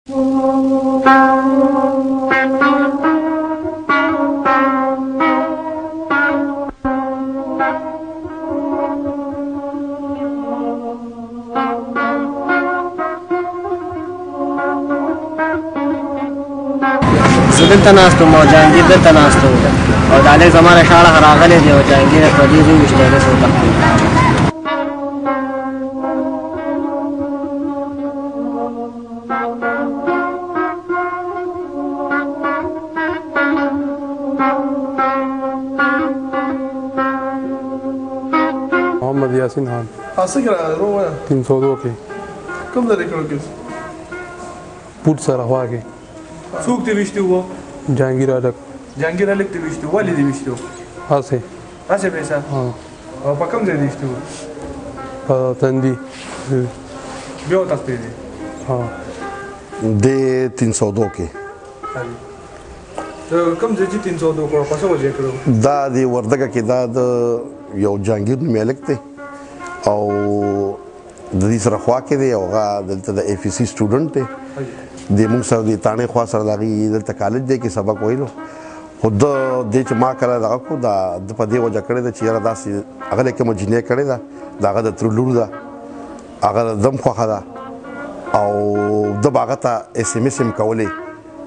دلته ناست وم او جهانګیر دلته ناست و او د هلک زما نه شاړه راغلی دی او جهانګیر یې په دې ځای وویشتی هلک وتښتېد. محمد یاسین خان څه کې راغلی رو وایه 302 کې کوم ځای کړو کې پوټ سره خوا کې څوک دې ویشتي وو جهانګیر هلک جهانګیر هلک دې ویشتي ولې دې ویشتي وو هسې هسې پیسه او په کوم ځای دې ویشتي وو په تندي بیا وتښتېدې د 302 کې کوم ځای چې 302 کړو په څه وجه کړو دا د وردګه کې دا د یو جهانګیر نومې هلک دی او د دې سره خوا کې دی او هغه دلته د اف سی سټوډنټ دی د موږ سره د تاڼې خوا سره د هغې دلته کالج دی کې سبق ویلو خو د دې چې ما کله دغه کړو دا د په دې وجه کړې ده چې یاره داسې هغه د کومه جینۍ کړې ده د هغه د تره لور ده هغه د دم خوښه ده او ده به هغه ته اس ام اس هم کولی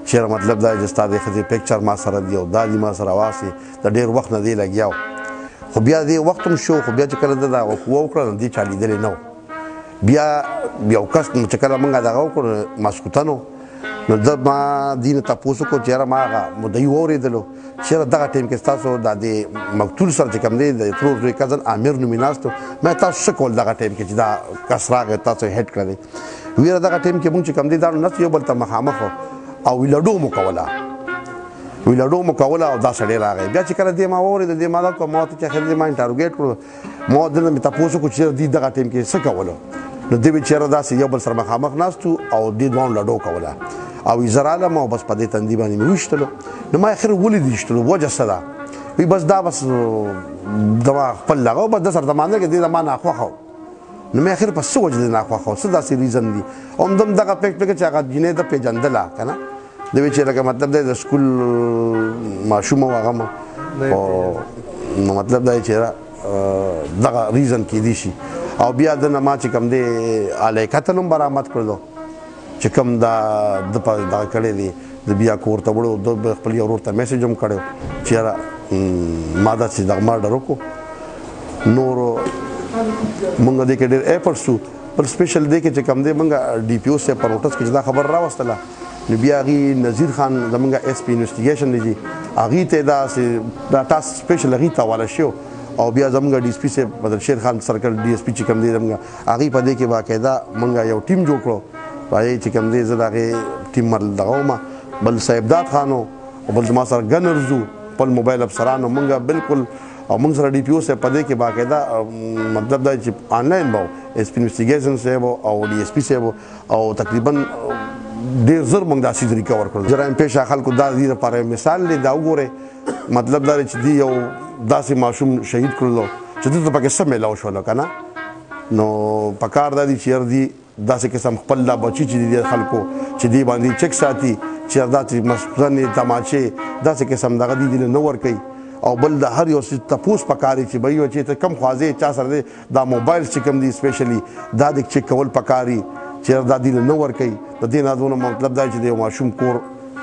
چېرې مطلب دا چې ستا د ښځې پکچر ما سره دی او دا دي ما سره واسې د ډېر وخت نه دی لګیا و خو بیا دې وخت هم شو خو بیا چې کله ده دا قوه وکړه نو دې چا لیدلی نه و بیا یو کس چې کله موږ دغه وکړو ماسخوتن و نو ده ما دې نه تپوس وکړو چې یاره ما هغه مدعي واورېدلو چې یاره دغه ټایم کې ستاسو دا د مقتول سره چې کوم دی د ترور زوی کزن عامر نومې ناست و ما تاسو څه کول دغه ټایم کې چې دا کس راغی تاسو هیډ کړی دی ویره دغه ټایم کې موږ چې کوم دی دا نس یو بل ته مخامخ او ویلډو مو کوله ویلډو مو کوله او دا سړی راغی بیا چې کله دې ما واورېد دې ما دا کړه ما ورته چې اخر دې ما انټروګیټ کړو ما دلته مې تپوس وکړو چې دې دغه ټایم کې څه کولو نو دې به چېرې داسې یو بل سره مخامخ ناست و او دې دواړو لډو کوله او وي زه رالم او بس په دې تندي باندې مې ویشتلو نو ما اخر ولې دې ویشتلو وجه څه ده وی بس دا بس دما خپل لغه او بس د سره زمانه کې دې ما ناخوښه نو مې اخر په څه وجه دې ناخوښه څه داسې ریزن دي همدم دغه پک چې هغه جینۍ ده پېژندله که نه د وی چې لکه مطلب دی د سکول ماشوم و هغه نو مطلب دا چې دغه ریزن کېدی شي او بیا د نه ما چې کوم دی الی قتل هم برآمد کړلو چې کوم دا د دغه کړی دی د بیا کور ته وړو د خپل یو ورور ته میسج هم کړی چې یاره ما داسې دغه مرډر وکړو نورو مونږ دې کې ډېر ایفرټس وو بل سپیشل دی کې چې کوم دی مونږ ډي پي او صاحب په نوټس کې چې دا خبر راوستله نو بیا هغې نذیر خان زمونږ ایس پي انویسټیګیشن دی هغې ته دا ټاسک سپیشل هغې ته حواله شو او بیا زمونږ ډي اس پي صاحب بدر شیر خان سرکل ډي اس پي چې کوم دی زمونږ هغې په دې کې باقاعده مونږ یو ټیم جوړ کړو په هغې چې کوم دی زه د هغې ټیم دغه وم بل صاحبداد خان و او بل زما سره ګنرز وو خپل موبایل افسران و مونږ بالکل او موږ سره ډي پي او صاحب په دې کې باقاعده مطلب دا چې آنلاین به ایس پي انویسټیګیشن صاحب او ډي اس پي صاحب او تقریبا ډېر زر موږ دا څیز ریکور کړو جرایم پیشه خلکو دا دې لپاره مثال دی دا وګورئ مطلب دا چې دی یو داسې ماشوم شهید کړلو چې دلته پکې څه میلاو شولو که نه نو پکار دا دی چې یار دی داسې قسم خپل دا بچي چې دي خلکو چې دی باندې چک ساتي چې داسې مسخرنې تماچې داسې قسم دغه دی نه ورکوي او بل د هر یو څه تپوس پکاري چې بھائی چې ته کم خوازې چا سره دی دا موبایل چې کوم دی سپیشلی دا د چک کول پکاري چې دا دی نه ورکوي د دې نه دونه مطلب دا چې د یو ماشوم کور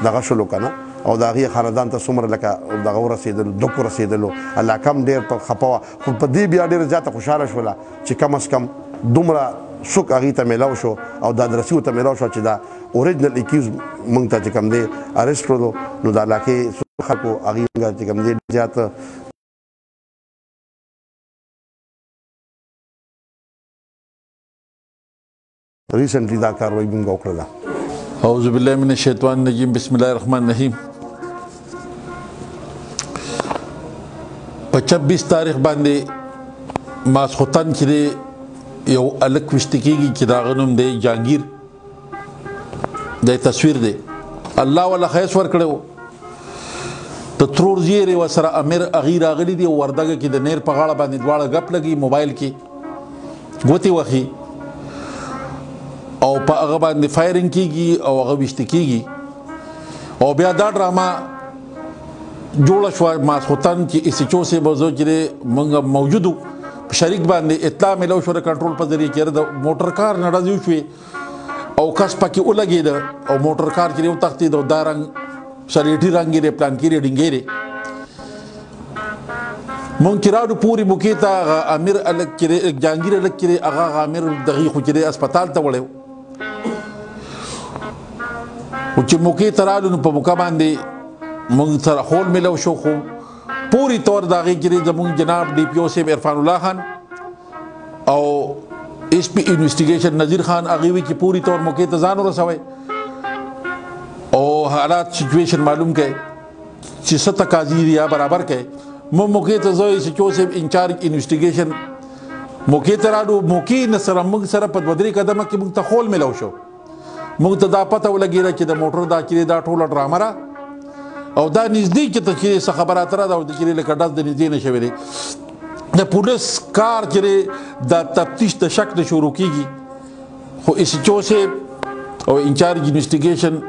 دغه شلو که نه او د هغې خاندان ته څومره لکه دغه ورسېدلو دکو رسېدلو الله کم ډېر په خفه وه خو په دې بیا ډېره زیاته خوشحاله شوله چې کم از کم دومره څوک هغې ته میلاو شو او دا درسي ورته میلاو شوه چې دا اوریجنل اکیوز موږ ته چې کوم دی اریسټ کړلو نو د علاقې خلکو هغې چې کوم دی زیات ریسنټلی دا کاروایی موږ وکړله اعوذ باللہ من الشیطان الرجیم بسم الله الرحمن الرحیم په 26 تاریخ باندې ماسخوتن کې یو الک وشت کېږي چې دا غنوم دی جهانګیر د تصویر دی الله ولا خیس ور کړو د ترور زیری وسره امیر اغیر اغلی دی وردګه کې د نیر په غاړه باندې دواړه غپ لګي موبایل کې ګوتی وخی او په هغه باندې فایرنګ کیږي او هغه وشت کیږي او بیا دا ډرامه جوړه شو ماسختن چې اسچو سه بزو چې موږ موجودو شریک باندې اطلاع ملو شو کنټرول په ذریعہ کې د موټر کار نړځو شو او کس پکې ولګید او موټر کار چې یو تختی د دارنګ سلیټي رنگي ری پلان کې ډینګيري مونږ چرادو پوری موکیتا امیر الک کې جانگیر الک کې هغه امیر دغه خو چې هسپتال ته وړو او چې موکې ترالو په موکا باندې مونږ سره خول ملو شو خو پوری طور داغي کې زمونږ جناب ډي پی او سیب عرفان الله خان او ایس پی انویسټیګیشن نذیر خان هغه وی چې پوری طور موکې ته ځان ورسوي او حالات سچویشن معلوم کړي چې ست تقاضی یا برابر کړي مو موکې ته زوی چې چوسب انچارج انویسټیګیشن موکې ترالو موکې نصر موږ سره په بدري قدمه کې موږ ته خول ملو شو موږ ته دا پته ولګیره چې د موټر دا چې دا ټوله ډرامه را او دا نږدې چې ته چې خبرات را دا چې لکه داس د نږدې نشوي د پولیس کار چې د تفتیش د شک د شروع کیږي خو اس چوسب او انچارج انویسټیګیشن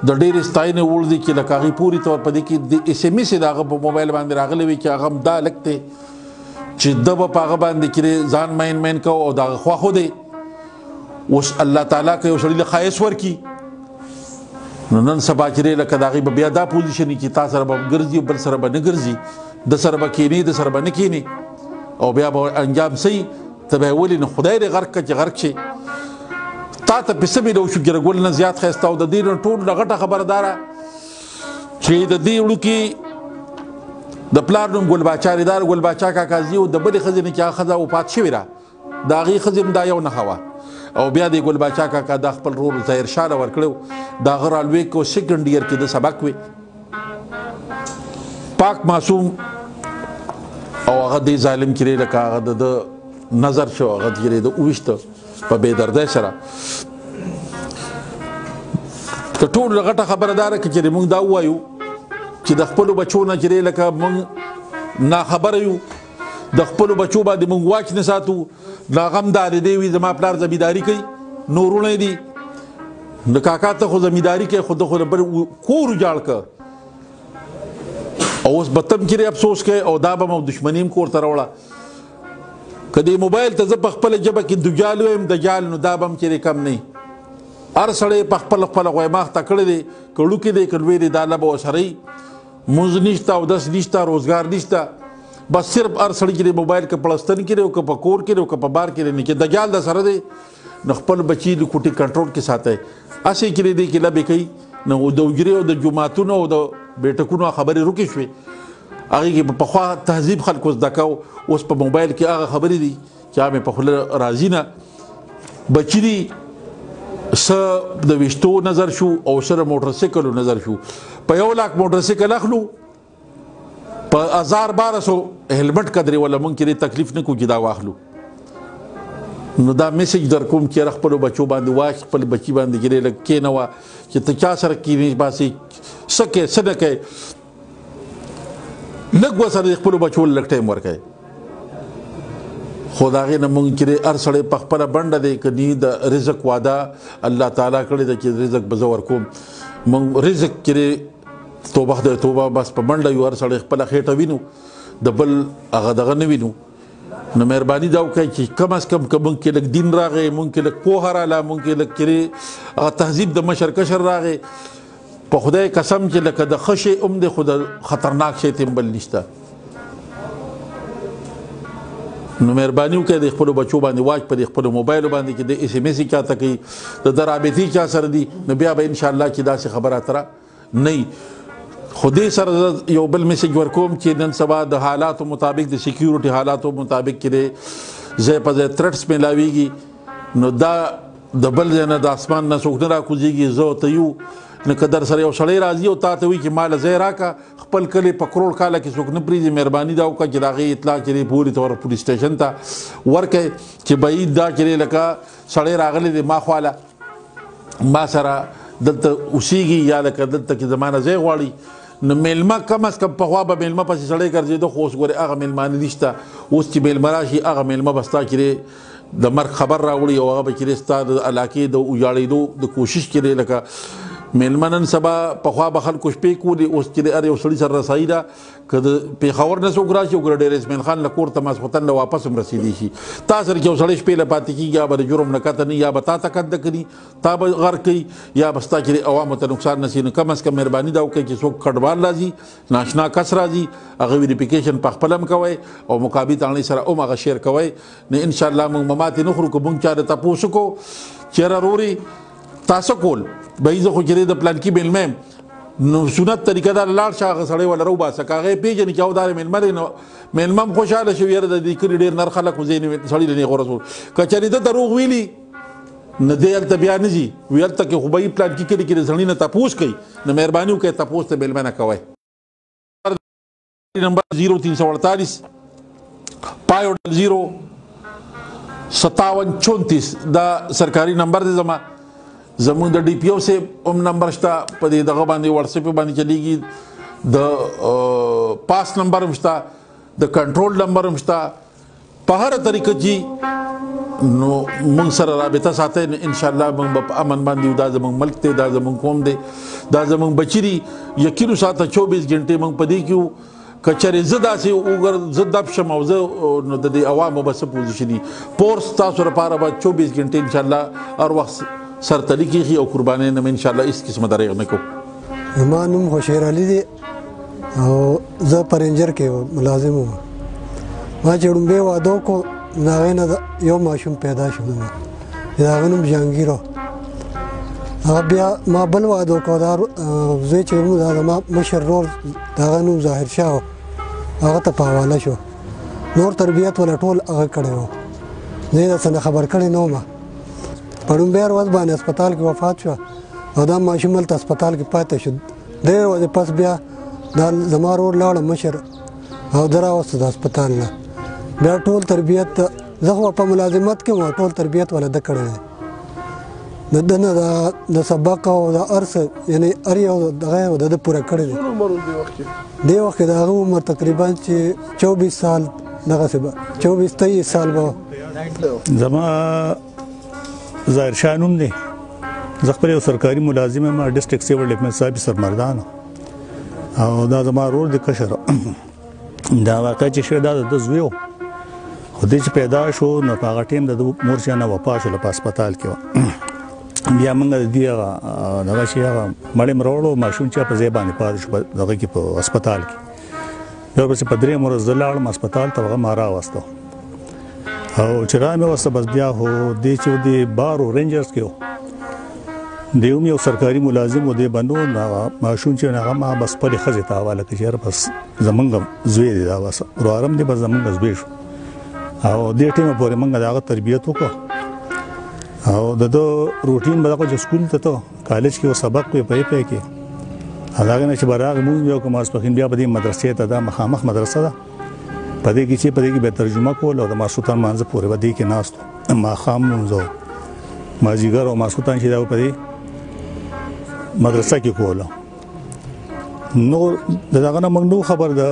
د ډېر ستاینه ول دي چې لکه پوری طور په دې کې د اس ام اس دغه په موبایل باندې راغلی وي چې هغه دا لکته چې د په هغه باندې کې ځان مین کو او دا خو خو دی اوس الله تعالی کوي وسړي له خایس ورکی نن سبا چې لکه دغه بیا دا پوزیشن چې تاسو سره به ګرځي بل سره به نه ګرځي د سره به کینی د سره به نه کینی او بیا به انجام سي تبه ولې نه خدای دې غرق کې غرق شي تا ته په سبي لو شو ګرګول نه زیات خسته او د دې ټول لغټه خبردارا چې د دې وړو کې د پلانوم ګل باچاریدار ګل باچا کا قاضي او د بل خزینه کې خزا او پات شوی را دا غي خزم دا یو نه هوا او بیا د ګل باچا کا د خپل رول ظاهر شاله ورکړو دا غرالوي کو سیکنډ ایئر کې د سبق وي پاک معصوم او هغه د ظالم کړي لکه هغه د نظر شو هغه کړي د اوښته په بے دردۍ سره ته ټول غټه خبردار کې چې موږ دا وایو چې د خپل بچو نه چې لکه موږ نا خبر یو د خپل بچو باندې موږ واچ نه ساتو دا غم دار دی وي زما پلار زمیداری کوي نورونه دي د کاکا ته خو زمیداری کوي خود خو بل کور جاړ ک او اوس بتم کې افسوس کوي او دا به مو دشمنیم کور ته راوړه کدی موبایل ته ز په خپل جبه کې دجال ويم دجال نو دا بم چې کم نه ار سړی په خپل غوي ماخ تکړه دي کړو کې دي کلوې دي دا لبه وسري موز نشتا او داس نشتا روزګار نشتا بس صرف ار سړی کې موبایل کې پلستن کې او په کور کې او په بار کې نه کې دجال د سره دي خپل بچی د کوټي کنټرول کې ساتي اسې کې دي کې لبه کوي نو د وګړي او د جمعاتونو او د بیٹکونو خبرې رکې شوې هغه کې په خوا تهذیب خلکو زدکاو اوس په موبایل کې هغه خبرې دي چې هغه په خپل راضی نه بچی دي س د وشتو نظر شو او سره موټر سایکل نظر شو په 1 लाख موټر سایکل اخلو په 1200 هلمټ قدرې ولا مونږ کې تکلیف نه کوي دا واخلو نو دا میسج در کوم چې خپل بچو باندې واش خپل بچی باندې ګرې لکه نه وا چې ته چا سره کې باسي سکه صدقه لږ وسره خپل بچو لږ ټایم ورکړي خدای نه مونږ کې هر سړی په خپل بنده دی کني د رزق وعده الله تعالی کړی د چې رزق بزور کوم مونږ رزق کې توبه بس په بنده یو هر سړی خپل خېټه وینو د بل هغه دغه نه وینو نو مهرباني دا وکړئ چې کم از کم مونږ کې لږ دین راغی مونږ کې لږ پوهه رااله مونږ کې لږ کې تهذیب د مشر کشر راغی په خدای قسم چې لکه د خشې د خود خطرناک شی تم بل نشته نو مهرباني وکړئ د خپل بچو باندې واچ په خپل موبایل باندې کې د اس ام اس چاته کوي د درابطي چا سره دي نو بیا به ان شاء الله چې داسې خبره اتره نه خودی سره یو بل میسج ورکوم چې نن سبا د حالاتو مطابق د سکیورټي حالاتو مطابق کې زه په تھریټس ملاويږي نو دا د بل نه د اسمان نه څوک نه راکوزيږي زه ته یو نه قدر سره یو سړی راځي او تاسو وی چې مال زه راکا خپل کلی په کروڑ کاله کې څوک نه پریږي مهرباني دا وکړه چې راغی اطلاع کړي پوری تور پولیس سټیشن ته ورکه چې بعید دا کړي لکه سړی راغلی دی ما خواله ما سره دلته اوسېږي یا لکه دلته کې زمانه زه غواړي نو میلمه کم از کم په خوا به میلمه پسې سړی ګرځېده خو اوس ګورې هغه میلمانه نشته اوس چې میلمه راشي هغه میلمه به ستا کړې د مرګ خبر راوړي او هغه به چې ستا د علاقې د ویاړېدو د کوشش کې لکه میلمه نن سبا پخوا به خلکو شپې کولې اوس چې د هر یو سړي سره رسایي ده که د پېښور نه څوک راشي وګوره ډېر اسماعیل خان له کور ته ماسخوتن له واپس هم رسېدی شي تا سره چې یو سړی شپې له پاتې کېږي یا به د جرم نه کته نه یا به تا ته قد کړي تا به غر کوي یا به ستا چې عوامو ته نقصان نسي نو کم از کم مهرباني دا وکړئ چې څوک کډوال راځي ناشنا کس راځي هغه ویریفیکیشن په خپله هم کوئ او مقابي تاڼۍ سره هم هغه شیر کوئ نو انشاءالله موږ به ماتې نه خورو که موږ چا د تپوس وکړو چېرې رورې تاسو کول به زه خو چې د پلان کې میلمه یم نو سنت طریقه دا لاړ شه هغه سړی وله راوباسه که هغه یې پېژني چې او دا میلمه دی نو میلمه هم خوشحاله شو یاره د دې کلي ډېر نر خلک خو ځینې سړي له نیغو رسول که چېرې ده دروغ ویلي نه دی هلته بیا نه ځي وي هلته کې خو به یې پلان کې کلي کې د سړي نه تپوس کوي نو مهرباني وکړئ تپوس ته میلمه نه کوئ نمبر 0348 پایو 0 5734 دا سرکاري نمبر دی زما زمونږ د ډي پی او صاحب هم نمبر شته په دې دغه باندې واتساپ باندې چلیږي د پاس نمبر هم شته د کنټرول نمبر هم شته په هره طریقه چې نو موږ سره رابطه ساتئ نو انشاءالله موږ به په امن باندې دا زموږ ملک دی دا زموږ قوم دی دا زموږ بچي دي یقین وساته 24 ګنټې موږ په دې کې وو که چېرې زه داسې وګر زه دب شم او زه نو د دې عوامو به څه پوزیشن دي پورس تاسو لپاره به 24 ګنټې انشاءالله هر وخت سرتلی کېږي او قربانۍ نه مې انشاءالله هېڅ قسمه دریغ نه کوو زما نوم خوشیر علي دی او زه په رینجر کې ملازم وم ما چې ړومبی واده وکړو د هغې نه یو ماشوم پیدا شو د هغه نوم جهانګیر و هغه بیا ما بل واده وکړو دا زوی چې وم دا زما مشر ورور د هغه نوم ظاهر شاه و هغه ته په حواله شو نور تربیت ولا ټول هغه کړی و زه یې د څه نه خبر کړی نه وم په ړومبی ورځ باندې هسپتال کې وفات شوه او دا ماشوم هلته هسپتال کې پاتې شو درې ورځې پس بیا دا زما ورور لاړه مشر او ده راوسته د هسپتال نه بیا ټول تربیت زه خو په ملازمت کې وم ټول تربیت ولا ده کړی دی د ده نه د سبق او د هر څه یعنې هر یو دغه یې د ده پوره کړی دی دې وخت کې د هغه عمر تقریبا چې 24 سال دغسې به 24-23 سال به زما ظاهر شاه نوم دی زه خپل یو سرکاري ملازم یم ډسټرکټ سیول ډیفنس آفیسر مردان او دا زما ورور دی کشر دا واقع چې شوی دا د زوی و خو دې چې پیدا شو نو په هغه ټایم د مور چې نه وفات شوله په هسپتال کې وه بیا موږ د دې هغه دغه شي هغه مړی م راوړو ماشوم چې په ځای باندې پاتې شو په دغه کې په هسپتال کې بیا ورپسې په درېیم ورځ زه لاړم هسپتال ته هغه ما راوسته او چې را مې وسته بس بیا خو دې چې د بارو رینجرز کې و دی هم یو سرکاري ملازم و دی بنو ماشوم چې هغه ما بس خپلې ښځې ته حواله کړي چې یاره بس زمونږ زوی دی دا بس ورارم دی بس زمونږ زوی شو او دې ټیمه پورې موږ د هغه تربیت وکړو او د ده روټین به دغه چې سکول ته ته کالج کې و سبق وی پی کې هغه نه چې به راغی مونځ بیا وکړو ماسپښین بیا به دې مدرسې ته دا مخامخ مدرسه ده په دې کې چې په دې کې به ترجمه کول او د ماسخوتن مانځه پورې به دې کې ناست ماښام لمونځ و مازدیګر او ماسخوتن چې دا به په دې مدرسه کې کوله نور د دغه نه موږ نو خبر د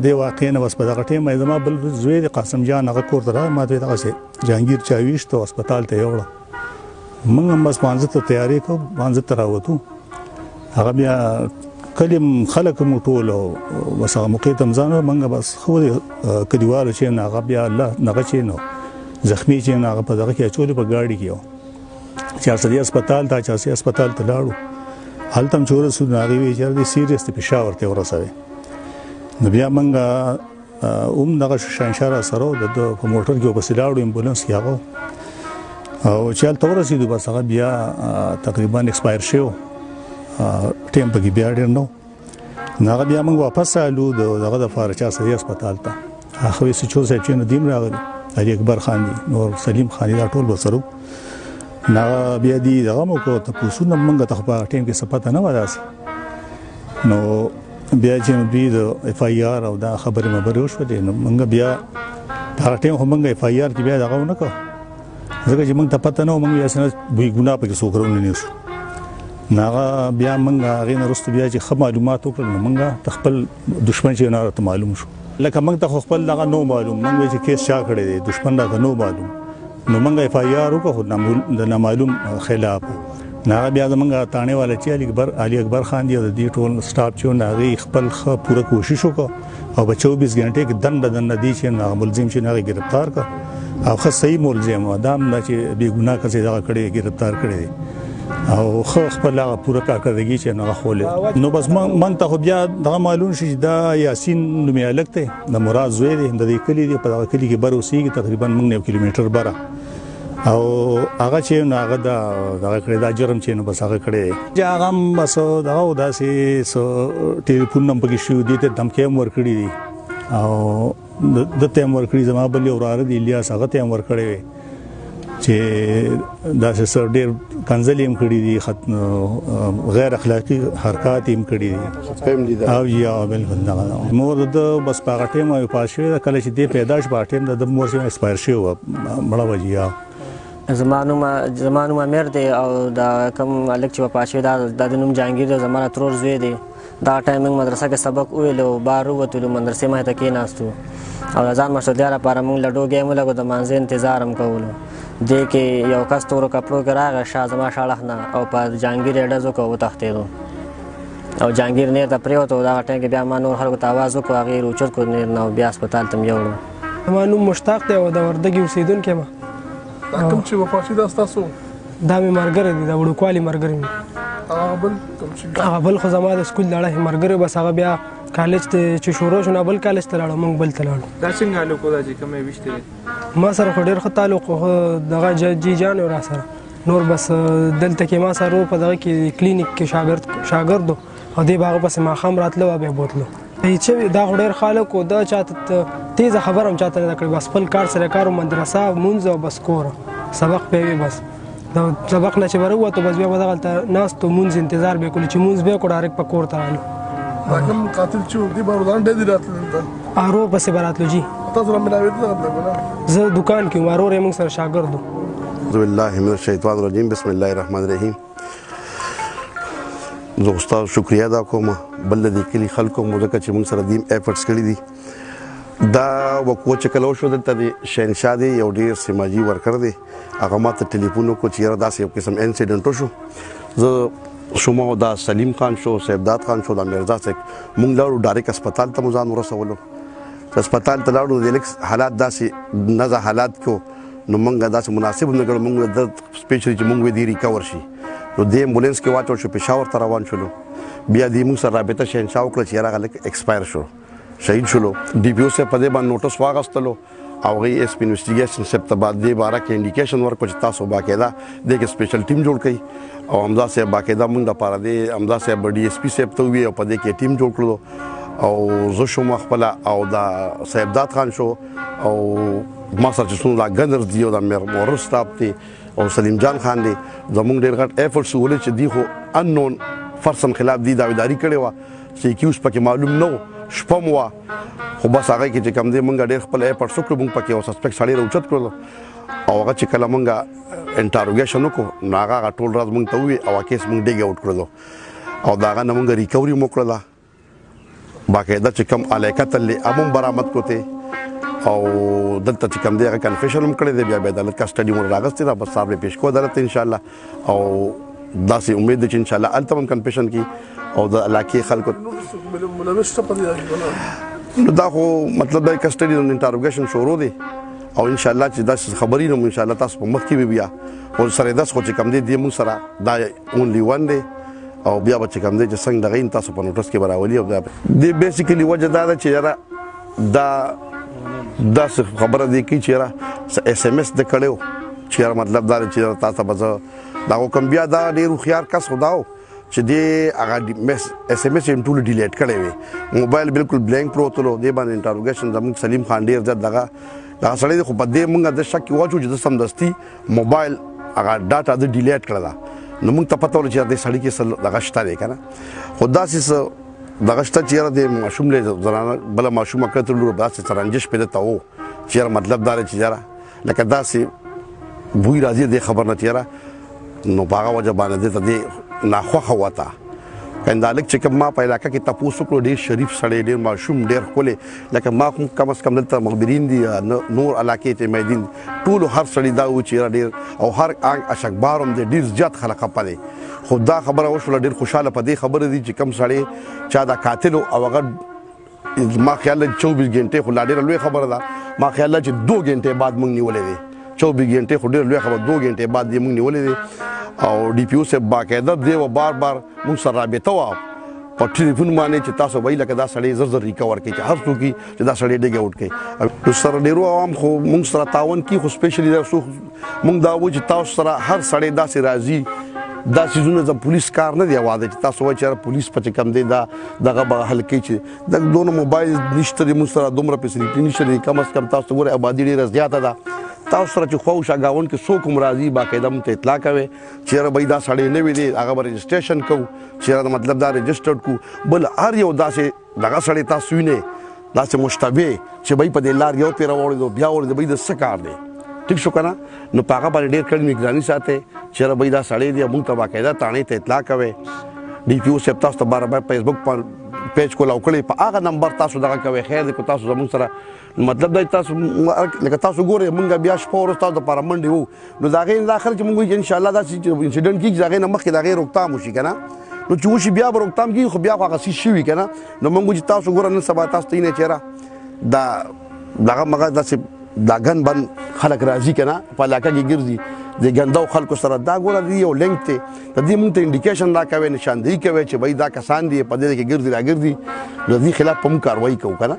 دې واقعې نه بس په دغه ټایم زما بل زوی د قاسم جان هغه کور ته راغی ما ته دغسې جهانګیر چا ویشت او هسپتال ته یې وړه موږ هم بس مانځه ته تیارې کوو مانځه ته راوتو هغه بیا کلیم خلک مو ټول او بس هغه موقع ته ځان موږ بس خو کلیوالو چې نه هغه بیا الله هغه چې نو زخمی چې نه هغه په دغه کې اچولې په ګاډي کې و چې ارشدي هسپتال ته چې هسپتال ته لاړو هلته هم چې ورسېدو نو هغې ویل چې دی سیریس دی پېشاور ته یې ورسوئ نو بیا موږ هم دغه شهنشاه راسره و د ده په موټر کې ورپسې لاړو امبولانس کې هغه او چې هلته ورسېدو بس هغه بیا تقریبا ایکسپایر شوی و ټیم پکې بیا ډېر نه و نو هغه بیا موږ واپس رالو دغه دپاره چې ارشدي هسپتال ته هغه ویل سچو صاحب چې نو دیم راغلي علي اکبر خان دی نور سلیم خان دی دا ټول ورسره نو بیا دې دغه مو وکړو تپوسونه موږ ته خو په ټایم کې څه پته نه وه داسې نو بیا چې دوی د اف آی آر او دا خبرې مبرې وشولې نو موږ بیا په هغه ټایم خو موږ اف آی آر کې بیا دغه ونه کړو ځکه چې موږ ته پته نه وه موږ بیا څه دوی ګناه پکې څوک راوننیسو نو هغه بیا موږ هغې نه وروسته بیا چې ښه معلومات وکړل نو موږ د خپل دښمن چې نه راته معلوم شو لکه موږ ته خو خپل دغه نو معلوم موږ وایي چې کیس چا کړی دی دښمن راته نو معلوم نو موږ اف آی آر وکړو د نامعلوم خلاف نه بیا زمونږ تانه والا چې علي اکبر خان دی د دې ټول سټاف چې هغه خپل پوره کوشش وکړ او په 24 غنټه کې دند دی چې هغه ملزم چې هغه گرفتار کړ او خو صحیح ملزم و دا نه چې بے ګناه کسي دا کړي گرفتار کړي او خو خپل هغه پوره کارکړدګي چې هغه خولې نو بس من ته بیا دا معلوم شي دا یاسین نومي الکته د مراد زوی دی د دې کلی دی په هغه کلی کې بروسیږي تقریبا موږ 9 کیلومتر بره او هغه چې نو هغه دا کړی دا جرم چې نو بس هغه کړی چې هغه بس دا داسې ټلیفون نمبر کې شو دي ته دمکې مور کړی دي او د تیم ور کړی زما بل وراره دی الیاس هغه تیم ور کړی چې دا سر ډیر کنځلیم کړی دي غیر اخلاقی حرکات هم کړی دي او یا بالکل دا مور د بس په ټیم او پاشه کله چې دی پیدائش په ټیم د مور سره ایکسپایر شو مړه وجیا زمانو امیر دی او دا کوم الک چې پاشه دا د نوم جهانگیر زمانه ترور زوی دی دا ټایمینګ مدرسه کې سبق ویلو بارو وتلو مدرسې ما ته کې ناستو او ځان مشهودیا لپاره موږ لډو گیم لګو د مانځ انتظار هم کولو دې کې یو کس تورو کپړو کې راغی شاه زما شاړه نه او په جهانگیر اډزو کو وتښتېدو او جهانگیر نه ته پریوتو دا ټیم کې بیا ما نور خلکو ته आवाज وکړ هغه روچت کو نه بیا هسپتال ته یوړو ما نوم مشتاق دی او د وردګي اوسیدونکو ما کوم چې وفات ده تاسو دا مې مرګره دي دا وړوکوالي مرګره مې هغه بل خو زما د سکول لړه مرګره بس هغه بیا کالج ته چې شروع شو بل کالج ته لاړم موږ بل ته لاړو دا څنګه لوکو دا چې کومه وشته ما سره خو ډېر ښه تعلق دغه جی جان او را سره نور بس دلته کې ما سره په دغه کې کلینیک کې شاګرد او دی باغ بس ما خام راتلو به بوتلو چې دا ډېر خلک او دا چاته تیزه خبرم چاته نه کړی بس خپل کار سره کارو مدرسه مونږ او بس کور سبق به بس دا سبق نه چې وروته بس بیا بدغلته ناس ته مونږ انتظار به کول چې مونږ به کو ډایرکټ په کور ته رالو کوم قاتل چې دی باندې ډېر راتل ارو بس براتلو جی تاسو را ملاوي ته زه دکان کې ورور موږ سره شاګرد اعوذ بالله من الشیطان الرجیم بسم الله الرحمن الرحیم زه استاد شکریا ادا کوم بل دې کلی خلکو مو ځکه چې موږ سره دیم ایفورټس کړی دي دا وکو چې کلو شو دلته د شهنشاه دی یو ډیر سماجی ورکر دی هغه ماته ټلیفون کو چې را داسې یو قسم انسیډنټ شو زه شما دا سلیم خان شو سیبداد خان شو دا مرزا سیک مونږ لاړو ډایرکټ هسپتال ته مزان ورسولو هسپتال ته لاړو د لیکس حالات داسې نزه حالات کو نو مونږ داسې مناسب نه ګڼو مونږ د سپیشلی چې مونږ دی ریکور شي نو د امبولانس کې واچو شو پېښور ته روان شولو بیا د موږ سره رابطه شهنشاه وکړه چې هغه لک ایکسپایر شو شهید شولو ډي پی او سره په دې باندې نوټس واغستلو او غي اس پی انویسټیګیشن سپ ته بعد دې بارا کې انډیکیشن ورکو چې تاسو باقاعده دغه سپیشل ټیم جوړ کړئ او امدا صاحب باقاعده موږ د پاره دې امدا صاحب ډي اس پی سپ ته وی او په دې کې ټیم جوړ کړو او زه شوم خپل او دا سیبداد خان شو او ما سره چې څونه ګنر دی او د مور سټاپ دی او سلیم جان خان دی زموږ ډېر غټ ایفورټس ولې چې دی خو انون فرسن خلاف دی داویداری کړې و چې کیوس پکې معلوم نو شپم وا خو بس هغه کې چې کم دی مونږ ډېر خپل ایفورټس وکړو مونږ پکې او سسپیکټ سړی راوچت کړو او هغه چې کله مونږ انټروګیشن وکړو نو هغه ټول راز مونږ ته وی او کیس مونږ ډیګ اوټ کړو او دا هغه نه مونږ ریکوري وکړه باقاعده چې کم علیکه تل امم برآمد کوته او دلته چې کم دی هغه کنفیشن هم کړی دی بیا به عدالت کا سټډي مور راغستې را بس صاحب پیش کو عدالت ان شاء الله او داسې امید ده چې ان شاء الله التم کنفیشن کی او د علاقې خلکو نو دا خو مطلب د کسټډي د انټروګیشن شروع دی او ان شاء الله چې دا خبرې نو ان شاء الله تاسو په مخ کې بیا او سره داس خو چې کم دی د مون سره دا اونلی ون دی او بیا به چې کم دی چې څنګه دغه تاسو په نوټس کې براولي او دا د بیسیکلی وجه دا چې یاره دا خبره دی کی چې اس ام اس د کړو چې مطلب دا چې تاسو به دا کوم بیا دا ډیر خيار کس خداو چې دی هغه اس ام اس هم ټول ډیلیټ کړی وي موبایل بالکل بلینک پروتلو دی باندې انټروګیشن زموږ سلیم خان ډیر ځد دغه سړی خو په دې مونږ د شک واچو چې سمدستي موبایل هغه ډاټا د ډیلیټ کړل نو مونږ ته پته ول چې د سړی کې دغه شته دی کنه خدا سي دغه شته چې د ماشوم له زنانه بل ماشوم کړتلو داسې سرنجش پیدا تاو چې مطلب دا چې یاره لکه داسې بوی راځي د خبر نه تیاره نو باغه وجه باندې ته دې ناخوخه وتا کندالک چې کوم ما په علاقه کې تاسو کړو ډیر شریف سړی ډیر معصوم ډیر خولي لکه ما کوم کم از کم دلته مخبرین دي نور علاقې ته مېدین ټول هر سړی دا و چې ډیر او هر انګ اشکبارم دي ډیر زیات خلک پدې خدا خبره وشول ډیر خوشاله پدې خبره دي چې کم سړی چا دا قاتل او هغه ما خیال 24 غنټه خو لا ډیر لوی خبره ده ما خیال چې 2 غنټه بعد موږ نیولې دي 24 غنټه خو ډیر لوی خبره 2 غنټه بعد موږ نیولې دي او ډي پی او صاحب باقاعده دی او بار موږ سره رابطه و په ټلیفون باندې چې تاسو وایي لکه دا سړی زر ریکور کوي چې هر څوک چې دا سړی ډیګ اوټ کوي نو سره ډیرو عوام خو موږ سره تعاون کوي خو سپیشلی دا موږ دا و چې تاسو سره هر سړی داسې راځي دا سيزونه د پولیس کار نه دی واده چې تاسو وایي چې پولیس په کم دی دا دغه به حل کوي چې د دوه موبایل نشته موږ سره دومره فیسیلیټي نشته کم از کم تاسو ګوره آبادی ډیره زیاته ده تاسو سره چې خو شاګاون کې څوک هم راځي باقاعده مو ته اطلاع کوي چې به دا سړی نه وي دی هغه به رجسټریشن کوو چې مطلب دا رجسټرډ کو بل هر یو داسې دغه سړی تاسو نه داسې مشتبه چې به په دې لار یو پیر وړي بیا وړي به د څه کار دی ټیک شو کنه نو پاګه باندې ډېر کړي نگراني ساتي چې به دا سړی دی موږ ته باقاعده تانه ته اطلاع کوي ډي پی او صاحب تاسو ته بار فیسبوک پر پیج کو لاوکړي په هغه نمبر تاسو دغه کوي خیر دی کو تاسو زموږ سره مطلب دا تاسو لکه تاسو ګوره مونږ بیا شپه ورځ تاسو د پارامنډي وو نو دا غي داخل چې مونږ ان شاء الله دا انسیډنټ کیږي دا غي نه مخکې دا غي روکتام وشي کنه نو چې وشي بیا روکتام کیږي خو بیا هغه شي شوی کنه نو مونږ چې تاسو ګوره نن سبا تاسو ته نه چیرې دا دغه مګه داسې دا ګن بن خلک راځي کنه په علاقه کې ګرځي د ګنداو خلکو سره دا ګوره دی یو لینک ته د دې مونږ ته انډیکیشن دا کوي نشاندهي کوي چې بای دا کسان دي په دې کې ګرځي راګرځي د دې خلاف په کاروایی کوو کنه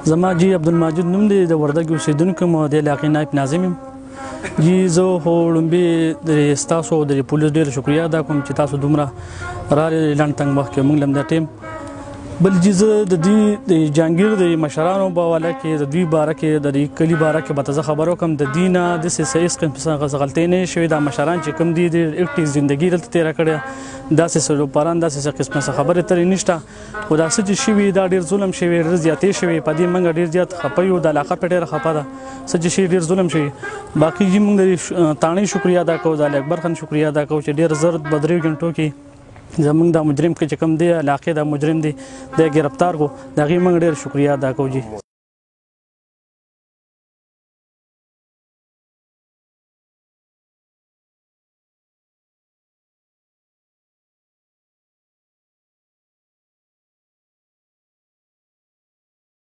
زما جی عبدالماجد نوم دی د وردګ اوسیدونکو م د علاقې نایب ناظم یم جی زه خو لومبې د ستاسو د پولیس ډېر شکریا ادا کوم چې تاسو دومره راغلئ لنډ تنګ وخت کې موږ له همدا ټیم بل جی زه د دې د جهانګیر د مشرانو په حواله کې د دوی باره کې د دې کلي باره کې به زه خبر وکړم د دوی نه داسې هېڅ قسم غلطۍ نه شوې دا مشران چې کوم دي د اکټیو زندګي دلته تېره کړې داسې سلوکپاران داسې قسمه خبرې ترې نشته خو دا څه چې شوي دا ډېر ظلم شوی ډېر زیاتې شوی په دې موږ ډېر زیات خفه یو د علاقه پرې ډېره خفه ده څه چې شي ډېر ظلم شوی باقي جی موږ د تاڼۍ شکریا ادا کوو د علي اکبر خان شکریا ادا کوو چې ډېر زر په 3 غنټو کې زمونږ دا مجرم کې چې کوم دی علاقې دا مجرم دی د ګرفتار کو د هغې موږ ډېر شکریا ادا کوو جی